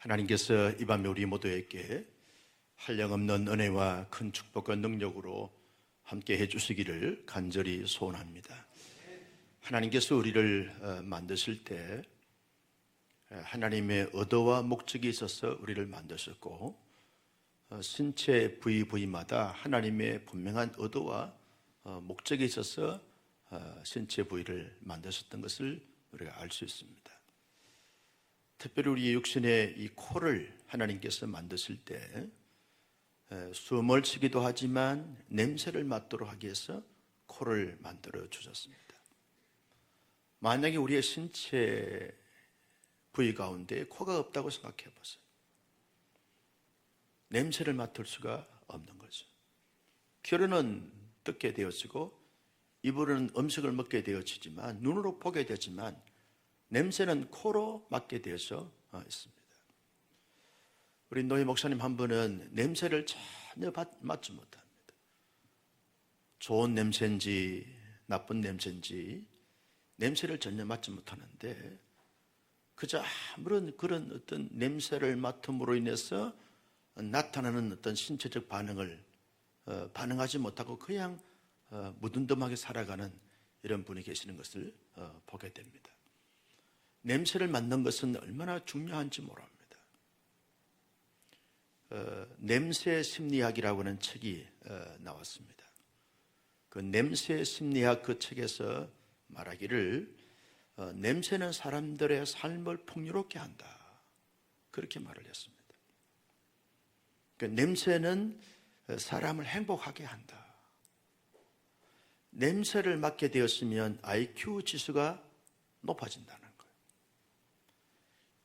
하나님께서 이 밤에 우리 모두에게 한량없는 은혜와 큰 축복과 능력으로 함께 해주시기를 간절히 소원합니다. 하나님께서 우리를 만드실 때 하나님의 의도와 목적이 있어서 우리를 만드셨고, 신체 부위마다 하나님의 분명한 의도와 목적이 있어서 신체 부위를 만드셨던 것을 우리가 알 수 있습니다. 특별히 우리 육신의 이 코를 하나님께서 만드실 때 숨을 쉬기도 하지만 냄새를 맡도록 하기 위해서 코를 만들어 주셨습니다. 만약에 우리의 신체 부위 가운데 코가 없다고 생각해 보세요. 냄새를 맡을 수가 없는 거죠. 혀로는 듣게 되어지고 입으로는 음식을 먹게 되어지지만, 눈으로 보게 되지만 냄새는 코로 맡게 되어서 있습니다. 우리 노예 목사님 한 분은 냄새를 전혀 맡지 못합니다. 좋은 냄새인지 나쁜 냄새인지 냄새를 전혀 맡지 못하는데, 그저 아무런 그런 어떤 냄새를 맡음으로 인해서 나타나는 어떤 신체적 반응을 반응하지 못하고 그냥 무덤덤하게 살아가는 이런 분이 계시는 것을 보게 됩니다. 냄새를 맡는 것은 얼마나 중요한지 모릅니다. 냄새 심리학이라고 하는 책이 나왔습니다. 그 냄새 심리학 그 책에서 말하기를 냄새는 사람들의 삶을 풍요롭게 한다, 그렇게 말을 했습니다. 그 냄새는 사람을 행복하게 한다. 냄새를 맡게 되었으면 IQ 지수가 높아진다는 거예요.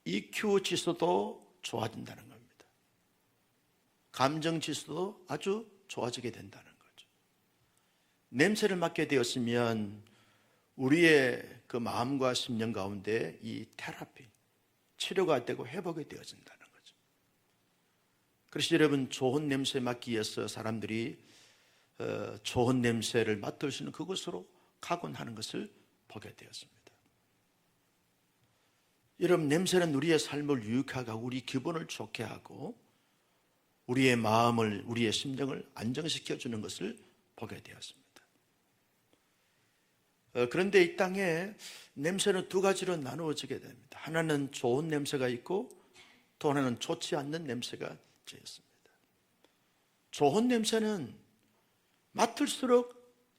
EQ 지수도 좋아진다는 겁니다. 감정 지수도 아주 좋아지게 된다는 거죠. 냄새를 맡게 되었으면 우리의 그 마음과 심령 가운데 이 테라피, 치료가 되고 회복이 되어진다는 거죠. 그래서 여러분, 좋은 냄새 맡기 위해서 사람들이 좋은 냄새를 맡을 수 있는 그곳으로 가곤 하는 것을 보게 되었습니다. 여러분, 냄새는 우리의 삶을 유익하게 하고 우리 기분을 좋게 하고 우리의 마음을, 우리의 심정을 안정시켜주는 것을 보게 되었습니다. 그런데 이 땅에 냄새는 두 가지로 나누어지게 됩니다. 하나는 좋은 냄새가 있고 또 하나는 좋지 않는 냄새가 있습니다. 좋은 냄새는 맡을수록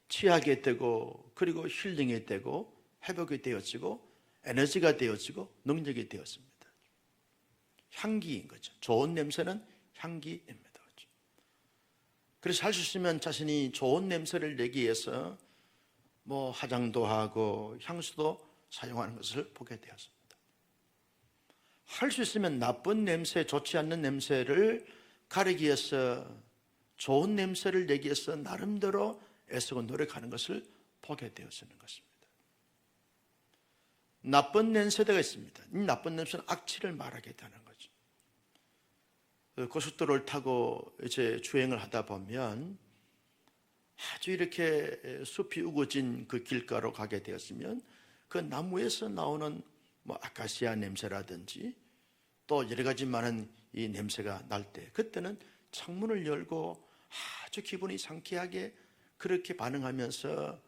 취하게 되고, 그리고 힐링이 되고 회복이 되어지고 에너지가 되어지고 능력이 되었습니다. 향기인 거죠. 좋은 냄새는 향기입니다. 그래서 할 수 있으면 자신이 좋은 냄새를 내기 위해서 화장도 하고 향수도 사용하는 것을 보게 되었습니다. 할 수 있으면 나쁜 냄새, 좋지 않는 냄새를 가리기 위해서 좋은 냄새를 내기 위해서 나름대로 애쓰고 노력하는 것을 보게 되었는 것입니다. 나쁜 냄새가 있습니다. 이 나쁜 냄새는 악취를 말하게 되는 거죠. 고속도로를 타고 이제 주행을 하다 보면 아주 이렇게 숲이 우거진 그 길가로 가게 되었으면 그 나무에서 나오는 아카시아 냄새라든지 또 여러 가지 많은 이 냄새가 날 때, 그때는 창문을 열고 아주 기분이 상쾌하게 그렇게 반응하면서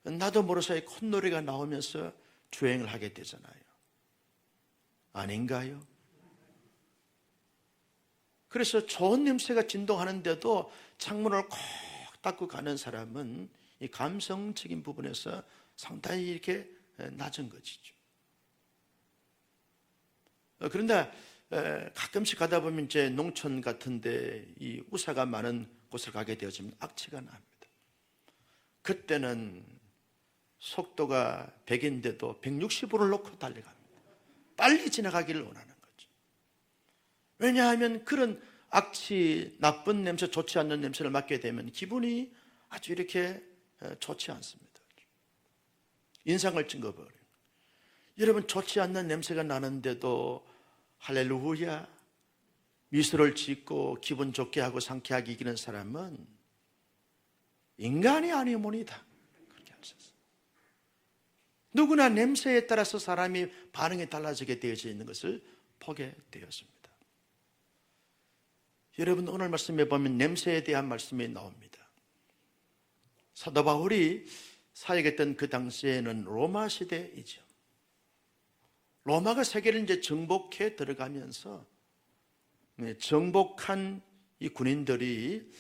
나도 모르사이 콧노래가 나오면서 주행을 하게 되잖아요. 아닌가요? 그래서 좋은 냄새가 진동하는데도 창문을 콕 닫고 가는 사람은 이 감성적인 부분에서 상당히 이렇게 낮은 것이죠. 그런데 가끔씩 가다 보면 이제 농촌 같은데 이 우사가 많은 곳을 가게 되어지면 악취가 납니다. 그때는 속도가 100인데도 160으로 놓고 달려갑니다. 빨리 지나가기를 원하는 거죠. 왜냐하면 그런 악취, 나쁜 냄새, 좋지 않는 냄새를 맡게 되면 기분이 아주 이렇게 좋지 않습니다. 인상을 찡거버려요. 여러분, 좋지 않는 냄새가 나는데도 할렐루야 미소를 짓고 기분 좋게 하고 상쾌하게 이기는 사람은 인간이 아니오모니다, 그렇게 하셨어요. 누구나 냄새에 따라서 사람이 반응이 달라지게 되어져 있는 것을 보게 되었습니다. 여러분 오늘 말씀에 보면 냄새에 대한 말씀이 나옵니다. 사도 바울이 사역했던 그 당시에는 로마 시대이죠. 로마가 세계를 이제 정복해 들어가면서 정복한 이 군인들이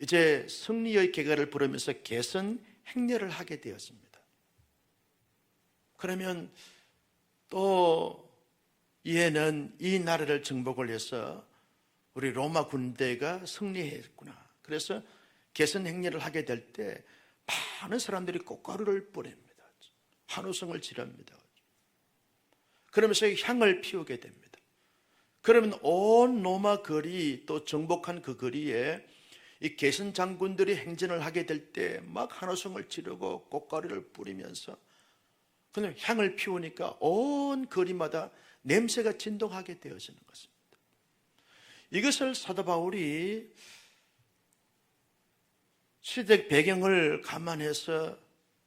이제 승리의 개가를 부르면서 개선 행렬을 하게 되었습니다. 그러면 또 이에는 이 나라를 정복을 해서 우리 로마 군대가 승리했구나. 그래서 개선 행렬을 하게 될 때 많은 사람들이 꽃가루를 뿌립니다. 한우성을 지릅니다. 그러면서 향을 피우게 됩니다. 그러면 온 로마 거리, 또 정복한 그 거리에 이 개선 장군들이 행진을 하게 될 때 막 한우성을 지르고 꽃가루를 뿌리면서 그냥 향을 피우니까 온 거리마다 냄새가 진동하게 되어지는 것입니다. 이것을 사도 바울이 시대 배경을 감안해서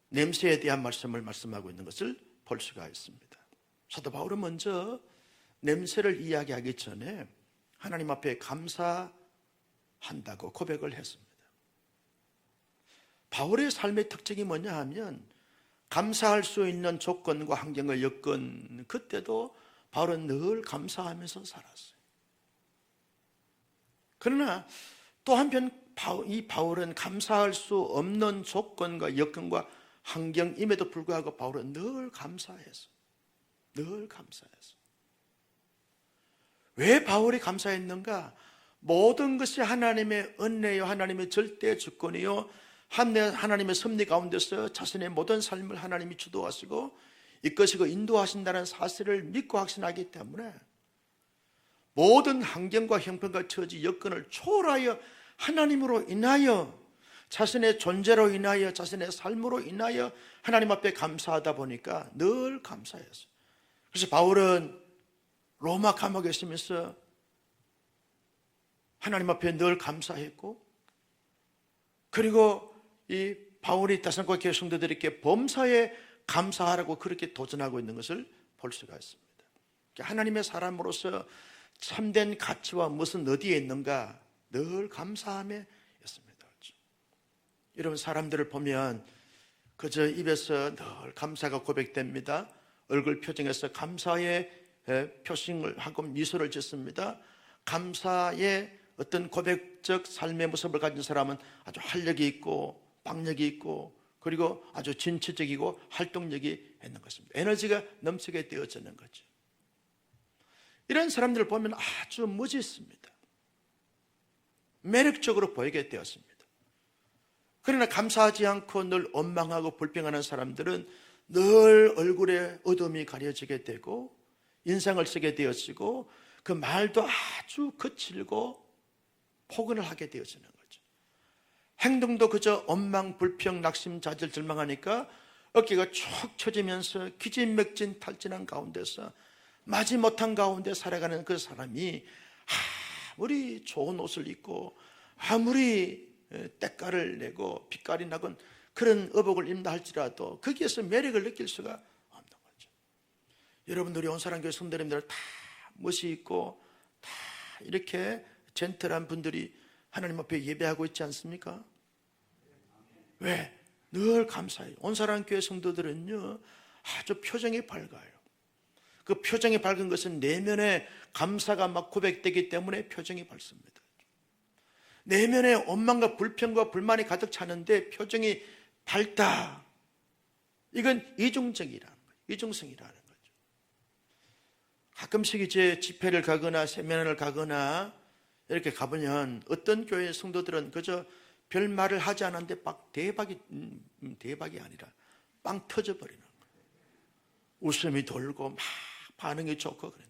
냄새에 대한 말씀을 말씀하고 있는 것을 볼 수가 있습니다. 사도 바울은 먼저 냄새를 이야기하기 전에 하나님 앞에 감사한다고 고백을 했습니다. 바울의 삶의 특징이 뭐냐 하면 감사할 수 있는 조건과 환경과 여건, 그때도 바울은 늘 감사하면서 살았어요. 그러나 또 한편 이 바울은 감사할 수 없는 조건과 여건과 환경임에도 불구하고 바울은 늘 감사했어요. 늘 감사했어요. 왜 바울이 감사했는가? 모든 것이 하나님의 은혜요, 하나님의 절대 주권이요, 하나님의 섭리 가운데서 자신의 모든 삶을 하나님이 주도하시고 이끄시고 인도하신다는 사실을 믿고 확신하기 때문에 모든 환경과 형편과 처지, 여건을 초월하여 하나님으로 인하여, 자신의 존재로 인하여, 자신의 삶으로 인하여 하나님 앞에 감사하다 보니까 늘 감사했어요. 그래서 바울은 로마 감옥에 있으면서 하나님 앞에 늘 감사했고, 그리고 이 바울이 데살로니가 교회 성도들에게 범사에 감사하라고 그렇게 도전하고 있는 것을 볼 수가 있습니다. 하나님의 사람으로서 참된 가치와 무엇은 어디에 있는가 늘 감사함에 있습니다. 여러분, 사람들을 보면 그저 입에서 늘 감사가 고백됩니다. 얼굴 표정에서 감사의 표싱을 하고 미소를 짓습니다. 감사의 어떤 고백적 삶의 모습을 가진 사람은 아주 활력이 있고 박력이 있고 그리고 아주 진취적이고 활동력이 있는 것입니다. 에너지가 넘치게 되어지는 거죠. 이런 사람들을 보면 아주 멋있습니다. 매력적으로 보이게 되었습니다. 그러나 감사하지 않고 늘 원망하고 불평하는 사람들은 늘 얼굴에 어둠이 가려지게 되고 인상을 쓰게 되어지고 그 말도 아주 거칠고 포근을 하게 되어지는 거죠. 행동도 그저 원망, 불평, 낙심, 좌절, 절망하니까 어깨가 축 처지면서 기진맥진 탈진한 가운데서 마지못한 가운데 살아가는 그 사람이 아무리 좋은 옷을 입고 아무리 때깔을 내고 빛깔이 나건 그런 의복을 입는다 할지라도 거기에서 매력을 느낄 수가 없는 거죠. 여러분들이 온사랑교회 성도님들 다 멋이 있고 다 이렇게 젠틀한 분들이 하나님 앞에 예배하고 있지 않습니까? 왜? 늘 감사해요. 온사랑교회 성도들은요 아주 표정이 밝아요. 그 표정이 밝은 것은 내면에 감사가 막 고백되기 때문에 표정이 밝습니다. 내면에 원망과 불평과 불만이 가득 차는데 표정이 밝다. 이건 이중적이라는 거예요. 이중성이라는 거죠. 가끔씩 이제 집회를 가거나 세미나를 가거나 이렇게 가보면 어떤 교회 성도들은 그저 별 말을 하지 않았는데 막 대박이 아니라 빵 터져버리는 거예요. 웃음이 돌고 막 반응이 좋고 그래요.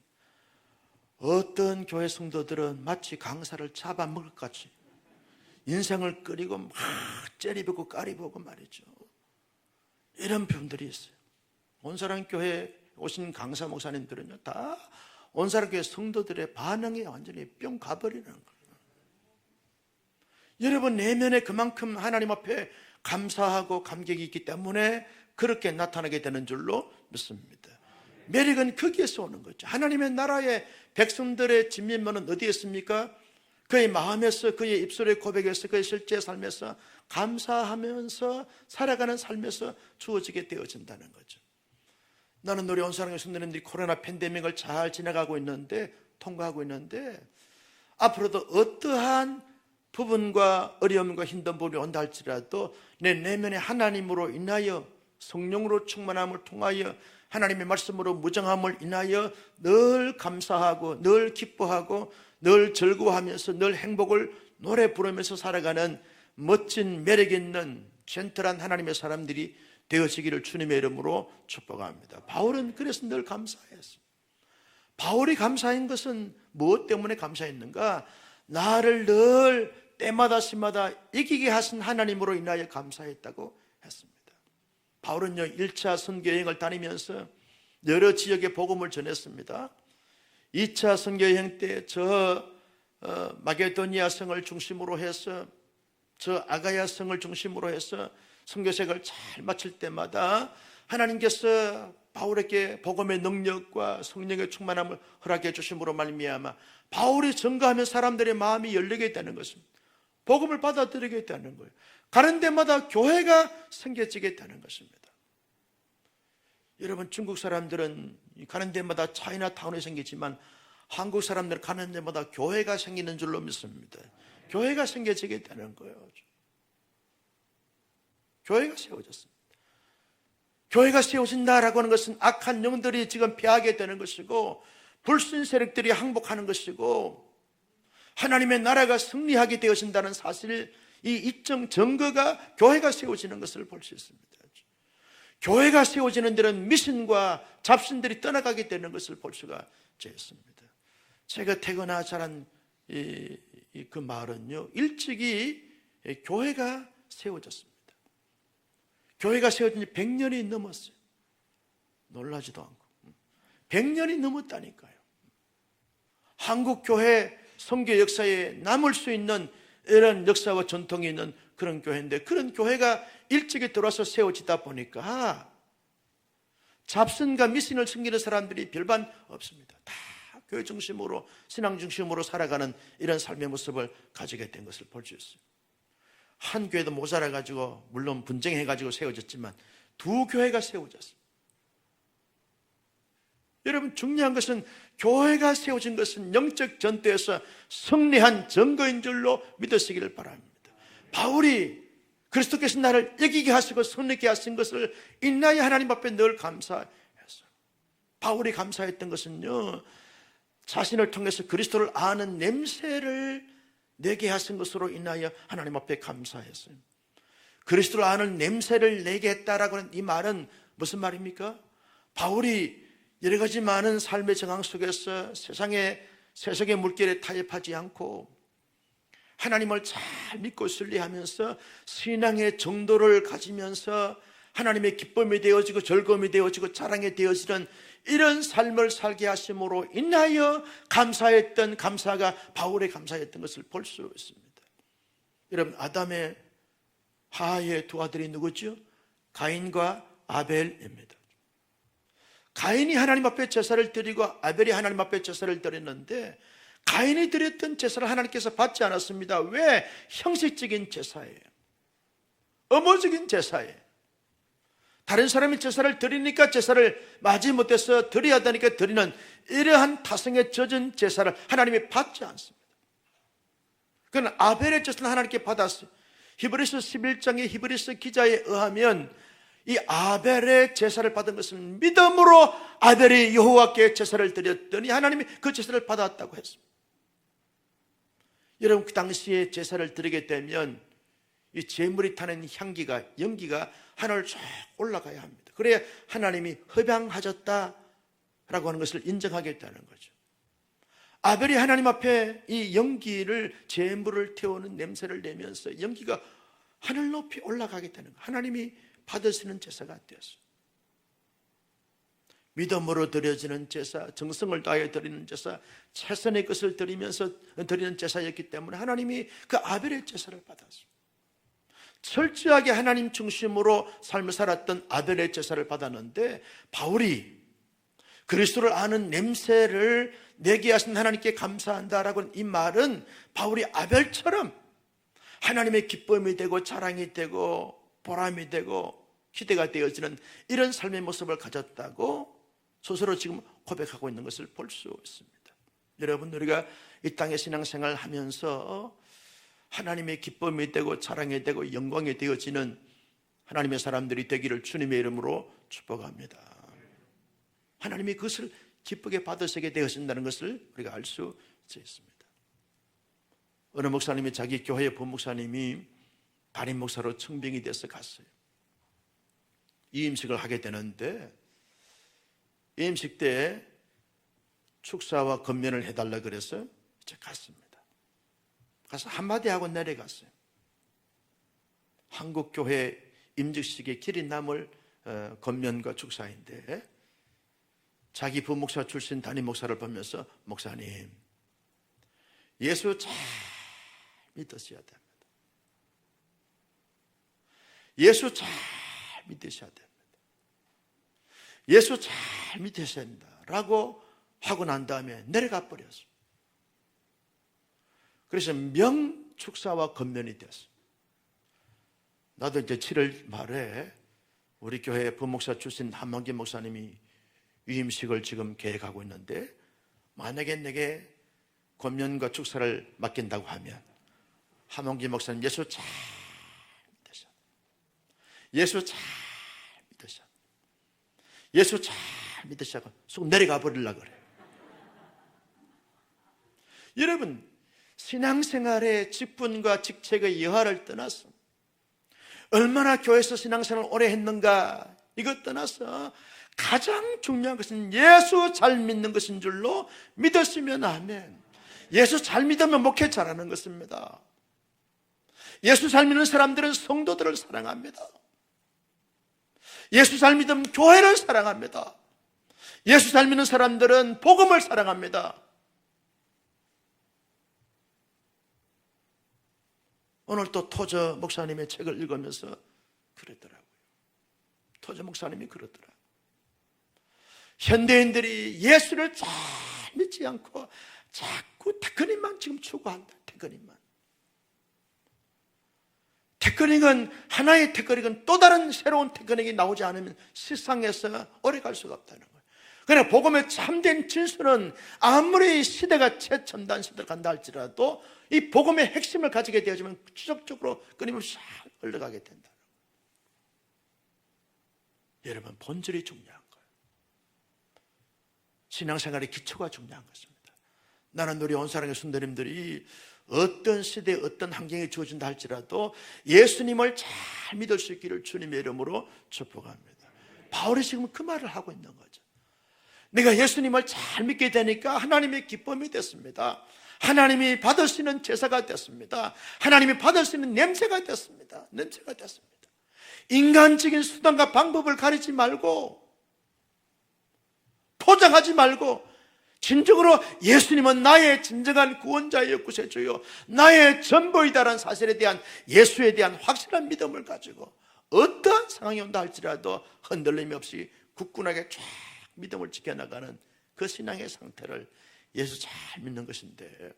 어떤 교회 성도들은 마치 강사를 잡아먹을 것 같이 인생을 끓이고 막 째리보고 까리보고 말이죠. 이런 분들이 있어요. 온사랑교회 오신 강사 목사님들은요 다 온사랑교회 성도들의 반응이 완전히 뿅 가버리는 거예요. 여러분 내면에 그만큼 하나님 앞에 감사하고 감격이 있기 때문에 그렇게 나타나게 되는 줄로 믿습니다. 매력은 거기에서 오는 거죠. 하나님의 나라의 백성들의 진면모는 어디에 있습니까? 그의 마음에서, 그의 입술의 고백에서, 그의 실제 삶에서 감사하면서 살아가는 삶에서 주어지게 되어진다는 거죠. 나는 우리 온사랑의 성도님들이 코로나 팬데믹을 잘 지나가고 있는데, 통과하고 있는데, 앞으로도 어떠한 부분과 어려움과 힘든 부분이 온다 할지라도 내 내면에 하나님으로 인하여, 성령으로 충만함을 통하여, 하나님의 말씀으로 무정함을 인하여 늘 감사하고 늘 기뻐하고 늘 즐거워하면서 늘 행복을 노래 부르면서 살아가는 멋진 매력 있는 젠틀한 하나님의 사람들이 되어지기를 주님의 이름으로 축복합니다. 바울은 그래서 늘 감사했습니다. 바울이 감사한 것은 무엇 때문에 감사했는가? 나를 늘 때마다 시마다 이기게 하신 하나님으로 인하여 감사했다고 했습니다. 바울은요 1차 선교 여행을 다니면서 여러 지역에 복음을 전했습니다. 2차 선교 여행 때 마게도니아 성을 중심으로 해서 저 아가야 성을 중심으로 해서 선교색을 잘 마칠 때마다 하나님께서 바울에게 복음의 능력과 성령의 충만함을 허락해 주심으로 말미암아 바울이 증거하면 사람들의 마음이 열리게 되는 것입니다. 복음을 받아들이게 되는 거예요. 가는 데마다 교회가 생겨지게 되는 것입니다. 여러분, 중국 사람들은 가는 데마다 차이나타운이 생기지만 한국 사람들은 가는 데마다 교회가 생기는 줄로 믿습니다. 교회가 생겨지게 되는 거예요. 교회가 세워졌습니다. 교회가 세워진다라고 하는 것은 악한 영들이 지금 패하게 되는 것이고 불신 세력들이 항복하는 것이고 하나님의 나라가 승리하게 되어진다는 사실, 이 입증 증거가 교회가 세워지는 것을 볼 수 있습니다. 교회가 세워지는 데는 미신과 잡신들이 떠나가게 되는 것을 볼 수가 있습니다. 제가 태어나 자란 그 마을은요 일찍이 교회가 세워졌습니다. 교회가 세워진 지 100년이 넘었어요. 놀라지도 않고 100년이 넘었다니까요. 한국 교회 선교 역사에 남을 수 있는 이런 역사와 전통이 있는 그런 교회인데, 그런 교회가 일찍이 들어와서 세워지다 보니까 잡신과 미신을 섬기는 사람들이 별반 없습니다. 다 교회 중심으로, 신앙 중심으로 살아가는 이런 삶의 모습을 가지게 된 것을 볼 수 있어요. 한 교회도 모자라가지고 물론 분쟁해가지고 세워졌지만 두 교회가 세워졌어요. 여러분, 중요한 것은 교회가 세워진 것은 영적 전투에서 승리한 증거인 줄로 믿으시기를 바랍니다. 바울이 그리스도께서 나를 이기게 하시고 승리케 하신 것을 인하여 하나님 앞에 늘 감사했어요. 바울이 감사했던 것은요 자신을 통해서 그리스도를 아는 냄새를 내게 하신 것으로 인하여 하나님 앞에 감사했어요. 그리스도를 아는 냄새를 내게 했다라고 하는 이 말은 무슨 말입니까? 바울이 여러 가지 많은 삶의 정황 속에서 세상의 물결에 타협하지 않고 하나님을 잘 믿고 신뢰하면서 신앙의 정도를 가지면서 하나님의 기쁨이 되어지고 즐거움이 되어지고 자랑이 되어지는 이런 삶을 살게 하심으로 인하여 감사했던 감사가 바울의 감사였던 것을 볼 수 있습니다. 여러분, 아담의 하의 두 아들이 누구죠? 가인과 아벨입니다. 가인이 하나님 앞에 제사를 드리고 아벨이 하나님 앞에 제사를 드렸는데 가인이 드렸던 제사를 하나님께서 받지 않았습니다. 왜? 형식적인 제사예요. 의무적인 제사예요. 다른 사람이 제사를 드리니까 제사를 마지 못해서 드려야 되니까 드리는 이러한 타성에 젖은 제사를 하나님이 받지 않습니다. 그건 아벨의 제사는 하나님께 받았어요. 히브리서 11장의 히브리서 기자에 의하면 이 아벨의 제사를 받은 것은 믿음으로 아벨이 여호와께 제사를 드렸더니 하나님이 그 제사를 받았다고 했습니다. 여러분, 그 당시에 제사를 드리게 되면 이 제물이 타는 향기가, 연기가 하늘을 쫙 올라가야 합니다. 그래야 하나님이 허방하셨다라고 하는 것을 인정하게 되는 거죠. 아벨이 하나님 앞에 이 연기를, 제물을 태우는 냄새를 내면서 연기가 하늘 높이 올라가게 되는 거예요. 하나님이 받으시는 제사가 되었어요. 믿음으로 드려지는 제사, 정성을 다해 드리는 제사, 최선의 것을 드리면서 드리는 제사였기 때문에 하나님이 그 아벨의 제사를 받았어요. 철저하게 하나님 중심으로 삶을 살았던 아벨의 제사를 받았는데 바울이 그리스도를 아는 냄새를 내게 하신 하나님께 감사한다라고 이 말은 바울이 아벨처럼 하나님의 기쁨이 되고 자랑이 되고 보람이 되고 기대가 되어지는 이런 삶의 모습을 가졌다고 스스로 지금 고백하고 있는 것을 볼 수 있습니다. 여러분, 우리가 이 땅의 신앙생활 하면서 하나님의 기쁨이 되고 자랑이 되고 영광이 되어지는 하나님의 사람들이 되기를 주님의 이름으로 축복합니다. 하나님이 그것을 기쁘게 받으시게 되어진다는 것을 우리가 알 수 있습니다. 어느 목사님이 자기 교회의 부목사님이 담임 목사로 청빙이 돼서 갔어요. 이임식을 하게 되는데 이임식 때 축사와 건면을 해달라 그래서 이제 갔습니다. 가서 한마디 하고 내려갔어요. 한국교회 임직식의 길이 남을 건면과 축사인데 자기 부목사 출신 담임 목사를 보면서 목사님, 예수 잘 믿으셔야 됩니다. 예수 잘 믿으셔야 됩니다. 예수 잘 믿으셔야 됩니다. 라고 하고 난 다음에 내려가 버렸어요. 그래서 명축사와 건면이 됐어요. 나도 이제 7월 말에 우리 교회 부목사 출신 한만기 목사님이 위임식을 지금 계획하고 있는데 만약에 내게 권면과 축사를 맡긴다고 하면 한만기 목사님 예수 잘 믿으셔. 예수 잘 믿으셔. 예수 잘 믿으시고 쑥 내려가 버리려고 그래요. 여러분, 신앙생활의 직분과 직책의 여하를 떠나서 얼마나 교회에서 신앙생활을 오래 했는가 이것 떠나서 가장 중요한 것은 예수 잘 믿는 것인 줄로 믿었으면 아멘. 예수 잘 믿으면 목회 잘하는 것입니다. 예수 잘 믿는 사람들은 성도들을 사랑합니다. 예수 잘 믿으면 교회를 사랑합니다. 예수 잘 믿는 사람들은 복음을 사랑합니다. 오늘 또 토저 목사님의 책을 읽으면서 그러더라고요. 토저 목사님이 그러더라고요. 현대인들이 예수를 잘 믿지 않고 자꾸 테크닉만 지금 추구한다. 테크닉은 하나의 테크닉은 또 다른 새로운 테크닉이 나오지 않으면 세상에서 오래 갈 수가 없다는 거예요. 그러나 복음의 참된 진수는 아무리 시대가 최첨단 시대를 간다 할지라도 이 복음의 핵심을 가지게 되어지면 지속적으로 끊임없이 흘러가게 된다. 여러분, 본질이 중요한 거예요. 신앙생활의 기초가 중요한 것입니다. 나는 우리 온사랑의 순도님들이 어떤 시대에 어떤 환경이 주어진다 할지라도 예수님을 잘 믿을 수 있기를 주님의 이름으로 축복합니다. 바울이 지금 그 말을 하고 있는 거죠. 내가 예수님을 잘 믿게 되니까 하나님의 기쁨이 됐습니다. 하나님이 받을 수 있는 제사가 됐습니다. 하나님이 받을 수 있는 냄새가 됐습니다. 인간적인 수단과 방법을 가리지 말고 포장하지 말고 진정으로 예수님은 나의 진정한 구원자여 구세주요 나의 전부이다라는 사실에 대한 예수에 대한 확실한 믿음을 가지고 어떠한 상황이 온다 할지라도 흔들림이 없이 굳건하게 쫙 믿음을 지켜나가는 그 신앙의 상태를 예수 잘 믿는 것인데,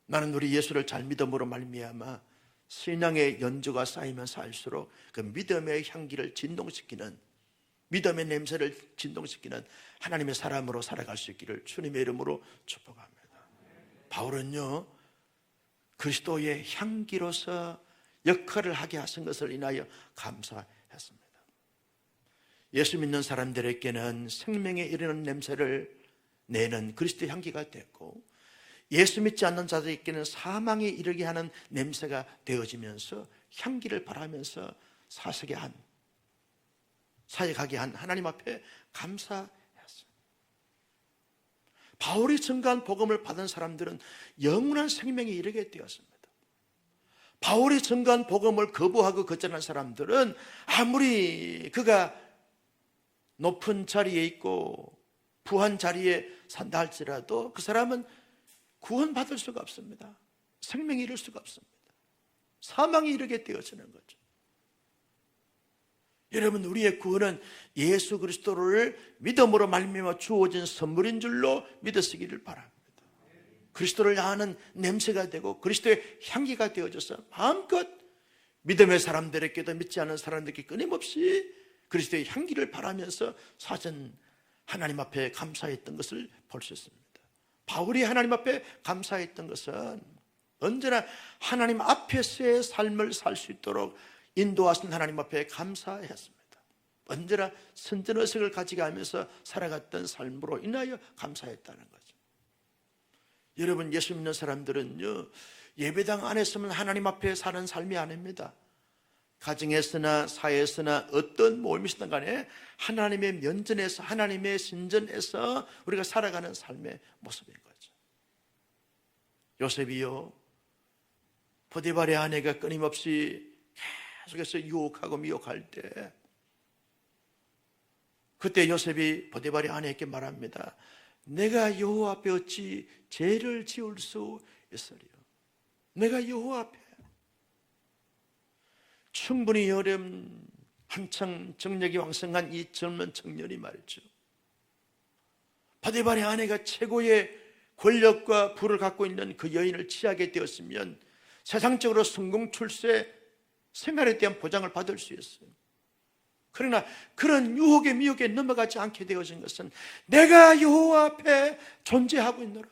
나는 우리 예수를 잘 믿음으로 말미암아 신앙의 연주가 쌓이면서 할수록 그 믿음의 향기를 진동시키는, 믿음의 냄새를 진동시키는 하나님의 사람으로 살아갈 수 있기를 주님의 이름으로 축복합니다. 바울은요, 그리스도의 향기로서 역할을 하게 하신 것을 인하여 감사했습니다. 예수 믿는 사람들에게는 생명에 이르는 냄새를 내는 그리스도의 향기가 됐고, 예수 믿지 않는 자들에게는 사망에 이르게 하는 냄새가 되어지면서 향기를 발하면서 사역하게 한 하나님 앞에 감사했습니다. 바울이 증거한 복음을 받은 사람들은 영원한 생명에 이르게 되었습니다. 바울이 증거한 복음을 거부하고 거절한 사람들은 아무리 그가 높은 자리에 있고 부한 자리에 산다 할지라도 그 사람은 구원받을 수가 없습니다. 생명에 이를 수가 없습니다. 사망에 이르게 되어지는 거죠. 여러분, 우리의 구원은 예수 그리스도를 믿음으로 말미암아 주어진 선물인 줄로 믿으시기를 바랍니다. 그리스도를 아는 냄새가 되고 그리스도의 향기가 되어져서 마음껏 믿음의 사람들에게도 믿지 않은 사람들에게 끊임없이 그리스도의 향기를 바라면서 사전 하나님 앞에 감사했던 것을 볼 수 있습니다. 바울이 하나님 앞에 감사했던 것은 언제나 하나님 앞에서의 삶을 살 수 있도록 인도하신 하나님 앞에 감사했습니다. 언제나 선전의식을 가져가면서 살아갔던 삶으로 인하여 감사했다는 거죠. 여러분, 예수 믿는 사람들은요, 예배당 안에서만 하나님 앞에 사는 삶이 아닙니다. 가정에서나 사회에서나 어떤 모임이시든 간에 하나님의 면전에서, 하나님의 신전에서 우리가 살아가는 삶의 모습인 거죠. 요셉이요, 보디발의 아내가 끊임없이 계속해서 유혹하고 미혹할 때, 그때 요셉이 보디발의 아내에게 말합니다. 내가 여호와 앞에 어찌 죄를 지을 수 있으리요. 내가 여호와 앞에. 충분히 여름 한창 정력이 왕성한 이 젊은 청년이 말이죠, 보디발의 아내가 최고의 권력과 부를 갖고 있는 그 여인을 취하게 되었으면 세상적으로 성공 출세, 생활에 대한 보장을 받을 수 있어요. 그러나 그런 유혹의 미혹에 넘어가지 않게 되어진 것은 내가 여호와 앞에 존재하고 있노라.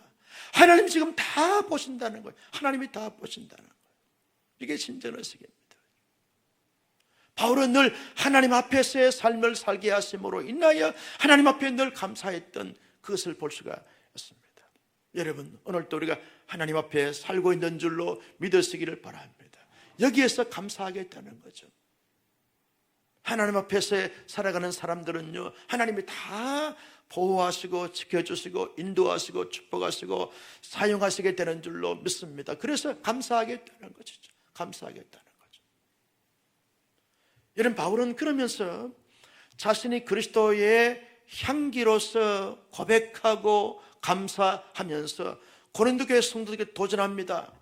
하나님 지금 다 보신다는 거예요. 하나님이 다 보신다는 거예요. 이게 진정의식입니다. 바울은 늘 하나님 앞에서의 삶을 살게 하심으로 인하여 하나님 앞에 늘 감사했던 그것을 볼 수가 있습니다. 여러분, 오늘도 우리가 하나님 앞에 살고 있는 줄로 믿으시기를 바랍니다. 여기에서 감사하겠다는 거죠. 하나님 앞에서 살아가는 사람들은요, 하나님이 다 보호하시고 지켜주시고 인도하시고 축복하시고 사용하시게 되는 줄로 믿습니다. 그래서 감사하겠다는 것이죠. 감사하겠다는 거죠. 여러분, 바울은 그러면서 자신이 그리스도의 향기로서 고백하고 감사하면서 고린도 교회 성도들에게 도전합니다.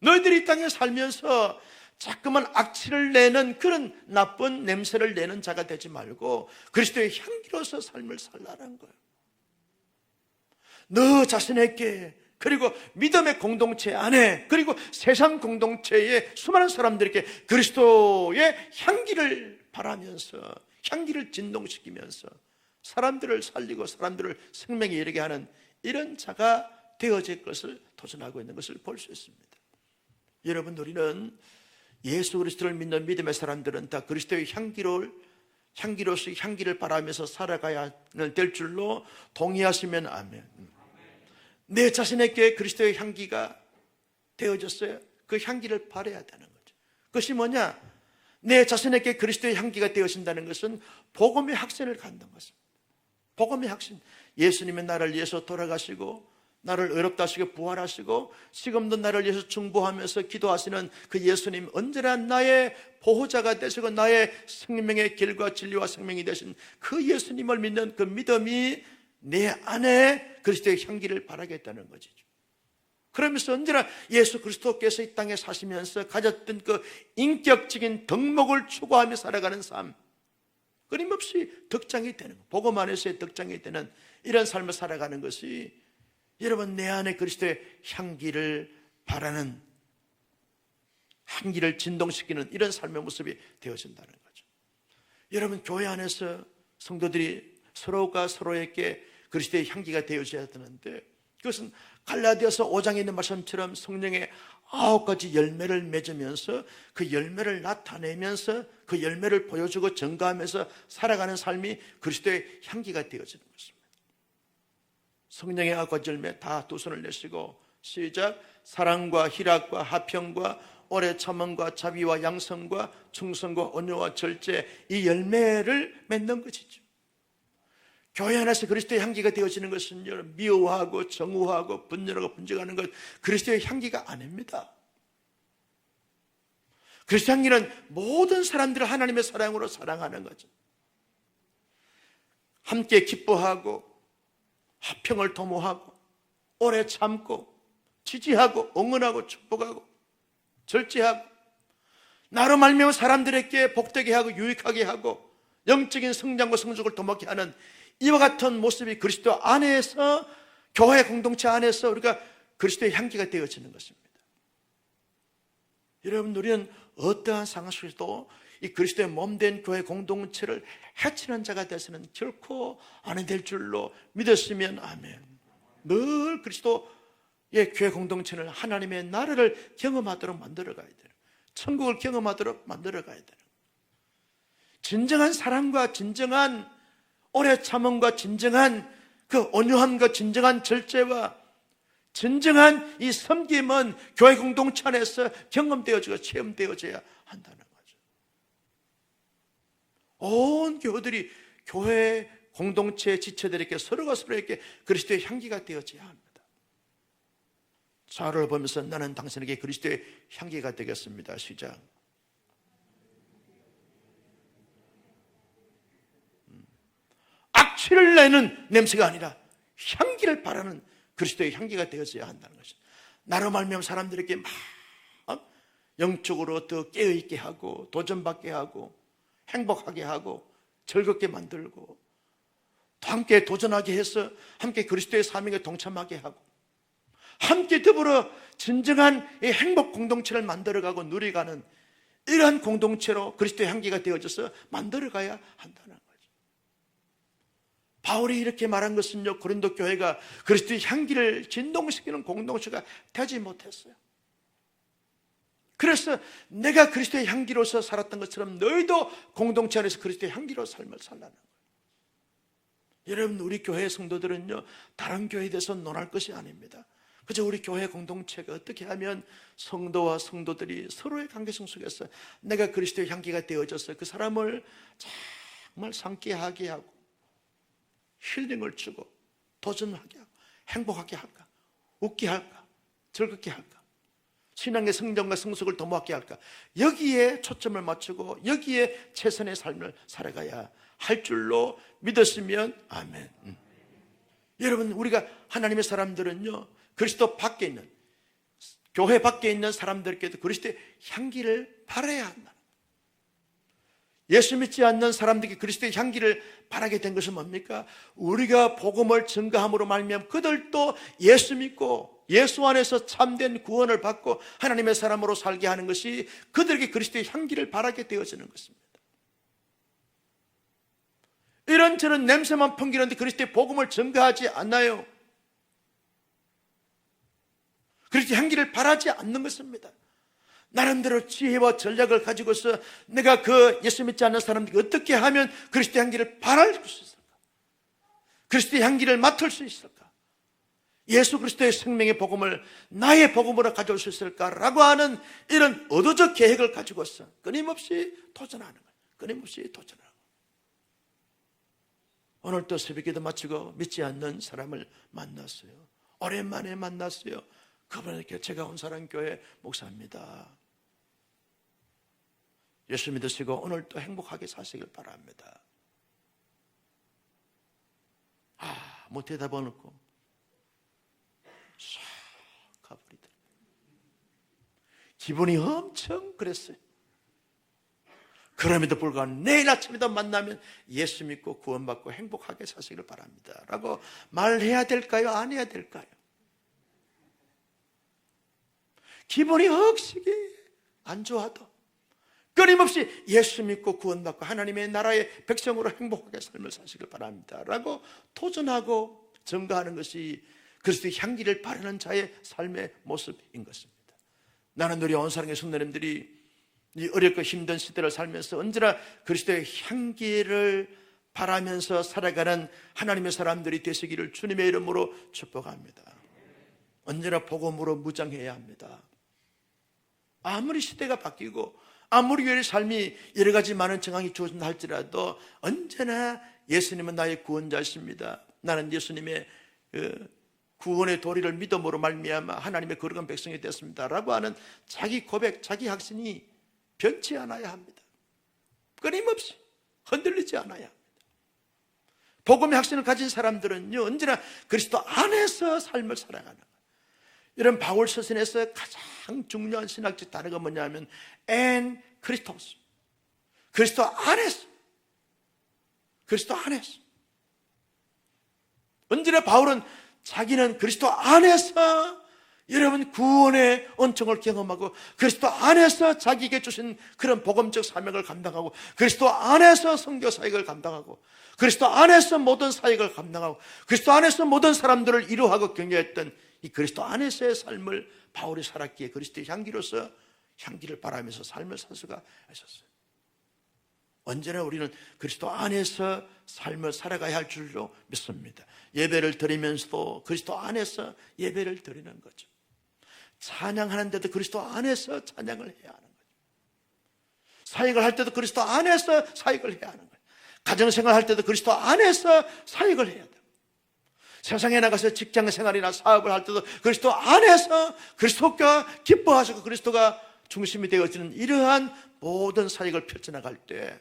너희들이 이 땅에 살면서 자꾸만 악취를 내는 그런 나쁜 냄새를 내는 자가 되지 말고 그리스도의 향기로서 삶을 살라는 거예요. 너 자신에게, 그리고 믿음의 공동체 안에, 그리고 세상 공동체의 수많은 사람들에게 그리스도의 향기를 바라면서, 향기를 진동시키면서 사람들을 살리고 사람들을 생명에 이르게 하는 이런 자가 되어질 것을 도전하고 있는 것을 볼 수 있습니다. 여러분, 우리는 예수 그리스도를 믿는 믿음의 사람들은 다 그리스도의 향기로서 향기를 바라면서 살아가야 될 줄로 동의하시면 아멘. 내 자신에게 그리스도의 향기가 되어졌어요. 그 향기를 바라야 되는 거죠. 그것이 뭐냐? 내 자신에게 그리스도의 향기가 되어진다는 것은 복음의 확신을 갖는 것입니다. 복음의 확신. 예수님이 나를 위해서 돌아가시고 나를 의롭다 하시고 부활하시고 지금도 나를 위해서 중보하면서 기도하시는 그 예수님, 언제나 나의 보호자가 되시고 나의 생명의 길과 진리와 생명이 되신 그 예수님을 믿는 그 믿음이 내 안에 그리스도의 향기를 바라겠다는 것이죠. 그러면서 언제나 예수 그리스도께서 이 땅에 사시면서 가졌던 그 인격적인 덕목을 추구하며 살아가는 삶, 끊임없이 덕장이 되는, 복음 안에서의 덕장이 되는 이런 삶을 살아가는 것이 여러분, 내 안에 그리스도의 향기를 바라는, 향기를 진동시키는 이런 삶의 모습이 되어진다는 거죠. 여러분, 교회 안에서 성도들이 서로가 서로에게 그리스도의 향기가 되어져야 되는데, 그것은 갈라디아서 5장에 있는 말씀처럼 성령의 9가지 열매를 맺으면서 그 열매를 나타내면서 그 열매를 보여주고 증거하면서 살아가는 삶이 그리스도의 향기가 되어지는 것입니다. 성령의 9가지 열매 다 두 손을 내시고 시작. 사랑과 희락과 화평과 오래 참음과 자비와 양성과 충성과 온유와 절제, 이 열매를 맺는 것이죠. 교회 안에서 그리스도의 향기가 되어지는 것은 미워하고 정오하고 분열하고 분쟁하는 것, 그리스도의 향기가 아닙니다. 그리스도의 향기는 모든 사람들을 하나님의 사랑으로 사랑하는 거죠. 함께 기뻐하고 화평을 도모하고 오래 참고 지지하고 응원하고 축복하고 절제하고 나로 말미암아 사람들에게 복되게 하고 유익하게 하고 영적인 성장과 성숙을 도모하게 하는 이와 같은 모습이 그리스도 안에서, 교회 공동체 안에서 우리가 그리스도의 향기가 되어지는 것입니다. 여러분, 우리는 어떠한 상황 속에서도 이 그리스도의 몸된 교회 공동체를 해치는 자가 되어서는 결코 안 될 줄로 믿었으면 아멘. 늘 그리스도의 교회 공동체를, 하나님의 나라를 경험하도록 만들어 가야 돼요. 천국을 경험하도록 만들어 가야 돼요. 진정한 사랑과 진정한 오래 참음과 진정한 그 온유함과 진정한 절제와 진정한 이 섬김은 교회 공동체 안에서 경험되어지고 체험되어져야 한다는 거죠. 온 교회들이 교회 공동체 지체들에게 서로가 서로에게 그리스도의 향기가 되어져야 합니다. 저를 보면서 나는 당신에게 그리스도의 향기가 되겠습니다. 시작. 악취를 내는 냄새가 아니라 향기를 바라는 그리스도의 향기가 되어져야 한다는 것입니다. 나로 말미암아 사람들에게 막 영적으로 더 깨어있게 하고 도전받게 하고 행복하게 하고 즐겁게 만들고 또 함께 도전하게 해서 함께 그리스도의 사명에 동참하게 하고 함께 더불어 진정한 이 행복 공동체를 만들어가고 누리가는 이러한 공동체로 그리스도의 향기가 되어져서 만들어가야 한다는 거죠. 바울이 이렇게 말한 것은요, 고린도 교회가 그리스도의 향기를 진동시키는 공동체가 되지 못했어요. 그래서 내가 그리스도의 향기로서 살았던 것처럼 너희도 공동체 안에서 그리스도의 향기로 삶을 살라는 거예요. 여러분, 우리 교회 성도들은요, 다른 교회에 대해서 논할 것이 아닙니다. 그저 우리 교회 공동체가 어떻게 하면 성도와 성도들이 서로의 관계성 속에서 내가 그리스도의 향기가 되어져서 그 사람을 정말 상쾌하게 하고 힐링을 주고 도전하게 하고 행복하게 할까, 웃게 할까, 즐겁게 할까, 신앙의 성장과 성숙을 도모하게 할까, 여기에 초점을 맞추고 여기에 최선의 삶을 살아가야 할 줄로 믿었으면 아멘. 여러분, 우리가 하나님의 사람들은요, 그리스도 밖에 있는, 교회 밖에 있는 사람들께도 그리스도의 향기를 바라야 한다. 예수 믿지 않는 사람들에게 그리스도의 향기를 바라게 된 것은 뭡니까? 우리가 복음을 증거함으로 말미암아 그들도 예수 믿고 예수 안에서 참된 구원을 받고 하나님의 사람으로 살게 하는 것이 그들에게 그리스도의 향기를 바라게 되어지는 것입니다. 이런저런 냄새만 풍기는데 그리스도의 복음을 증거하지 않나요? 그리스도의 향기를 바라지 않는 것입니다. 나름대로 지혜와 전략을 가지고서 내가 그 예수 믿지 않는 사람들이 어떻게 하면 그리스도의 향기를 바랄 수 있을까? 그리스도의 향기를 맡을 수 있을까? 예수 그리스도의 생명의 복음을 나의 복음으로 가져올 수 있을까라고 하는 이런 의도적 계획을 가지고서 끊임없이 도전하는 거예요. 끊임없이 도전하는 거예요. 오늘 또 새벽기도 마치고 믿지 않는 사람을 만났어요. 오랜만에 만났어요. 그분에게 제가 온 사람 교회 목사입니다. 예수 믿으시고 오늘 또 행복하게 사시길 바랍니다. 뭐 대답은 없고 싹 가버리더라고요. 기분이 엄청 그랬어요. 그럼에도 불구하고 내일 아침에도 만나면 예수 믿고 구원받고 행복하게 사시길 바랍니다 라고 말해야 될까요? 안 해야 될까요? 기분이 억식이 안 좋아도 끊임없이 예수 믿고 구원받고 하나님의 나라의 백성으로 행복하게 삶을 사시길 바랍니다 라고 도전하고 증거하는 것이 그리스도의 향기를 바라는 자의 삶의 모습인 것입니다. 나는 우리 온사랑의 성도님들이 이 어렵고 힘든 시대를 살면서 언제나 그리스도의 향기를 바라면서 살아가는 하나님의 사람들이 되시기를 주님의 이름으로 축복합니다. 언제나 복음으로 무장해야 합니다. 아무리 시대가 바뀌고 아무리 우리의 삶이 여러 가지 많은 정황이 주어진다 할지라도 언제나 예수님은 나의 구원자이십니다. 나는 예수님의 구원의 도리를 믿음으로 말미암아 하나님의 거룩한 백성이 됐습니다 라고 하는 자기 고백, 자기 확신이 변치 않아야 합니다. 끊임없이 흔들리지 않아야 합니다. 복음의 확신을 가진 사람들은요, 언제나 그리스도 안에서 삶을 살아가는 거예요. 이런 바울 서신에서 가장 중요한 신학적 단어가 뭐냐면 and 크리스토스. 그리스도 안에서. 그리스도 안에서. 언제나 바울은 자기는 그리스도 안에서 여러분 구원의 은총을 경험하고 그리스도 안에서 자기에게 주신 그런 복음적 사명을 감당하고 그리스도 안에서 선교 사역을 감당하고 그리스도 안에서 모든 사역을 감당하고 그리스도 안에서 모든 사람들을 이루하고 격려했던 이 그리스도 안에서의 삶을 바울이 살았기에 그리스도의 향기로서 향기를 바라면서 삶을 살 수가 있었어요. 언제나 우리는 그리스도 안에서 삶을 살아가야 할 줄로 믿습니다. 예배를 드리면서도 그리스도 안에서 예배를 드리는 거죠. 찬양하는데도 그리스도 안에서 찬양을 해야 하는 거죠. 사역을 할 때도 그리스도 안에서 사역을 해야 하는 거죠. 가정생활 할 때도 그리스도 안에서 사역을 해야 돼요. 세상에 나가서 직장생활이나 사업을 할 때도 그리스도 안에서 그리스도가 기뻐하시고 그리스도가 중심이 되어지는 이러한 모든 사역을 펼쳐나갈 때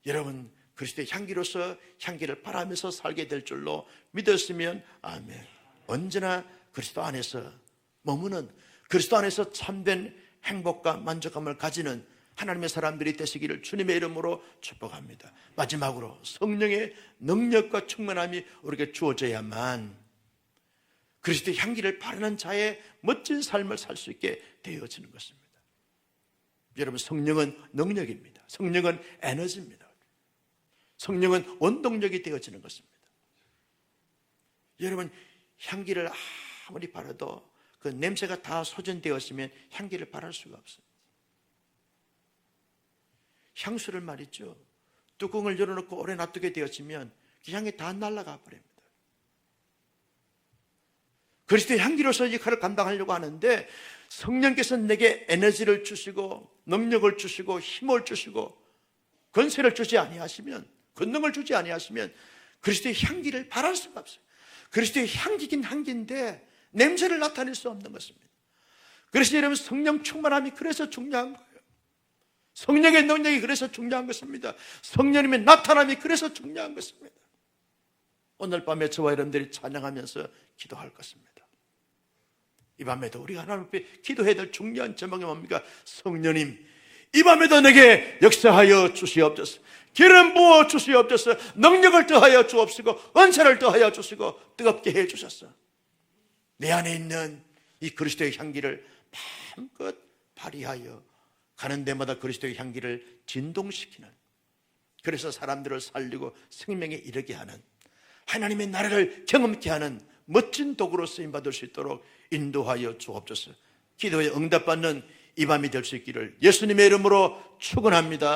여러분 그리스도의 향기로서 향기를 바라면서 살게 될 줄로 믿었으면 아멘. 언제나 그리스도 안에서 머무는 그리스도 안에서 참된 행복과 만족감을 가지는 하나님의 사람들이 되시기를 주님의 이름으로 축복합니다. 마지막으로 성령의 능력과 충만함이 우리에게 주어져야만 그리스도의 향기를 바라는 자의 멋진 삶을 살 수 있게 되어지는 것입니다. 여러분 성령은 능력입니다. 성령은 에너지입니다. 성령은 원동력이 되어지는 것입니다. 여러분 향기를 아무리 바라도 그 냄새가 다 소진되었으면 향기를 바랄 수가 없어요. 향수를 말이죠, 뚜껑을 열어놓고 오래 놔두게 되었으면 그 향이 다 날아가 버립니다. 그리스도의 향기로서 역할을 감당하려고 하는데 성령께서 내게 에너지를 주시고 능력을 주시고 힘을 주시고 권세를 주지 아니하시면, 권능을 주지 아니하시면 그리스도의 향기를 바랄 수가 없어요. 그리스도의 향기긴 향기인데 냄새를 나타낼 수 없는 것입니다. 그래서 여러분 성령 충만함이 그래서 중요한 거예요. 성령의 능력이 그래서 중요한 것입니다. 성령님의 나타남이 그래서 중요한 것입니다. 오늘 밤에 저와 여러분들이 찬양하면서 기도할 것입니다. 이 밤에도 우리가 하나님 앞에 기도해야 될 중요한 제목이 뭡니까? 성령님, 이 밤에도 내게 역사하여 주시옵소서. 기름 부어 주시옵소서. 능력을 더하여 주옵시고 은사를 더하여 주시고 뜨겁게 해 주셨어. 내 안에 있는 이 그리스도의 향기를 마음껏 발휘하여 가는 데마다 그리스도의 향기를 진동시키는, 그래서 사람들을 살리고 생명에 이르게 하는, 하나님의 나라를 경험케 하는 멋진 도구로 쓰임받을 수 있도록 인도하여 주옵소서. 기도에 응답받는 이 밤이 될 수 있기를 예수님의 이름으로 축원합니다.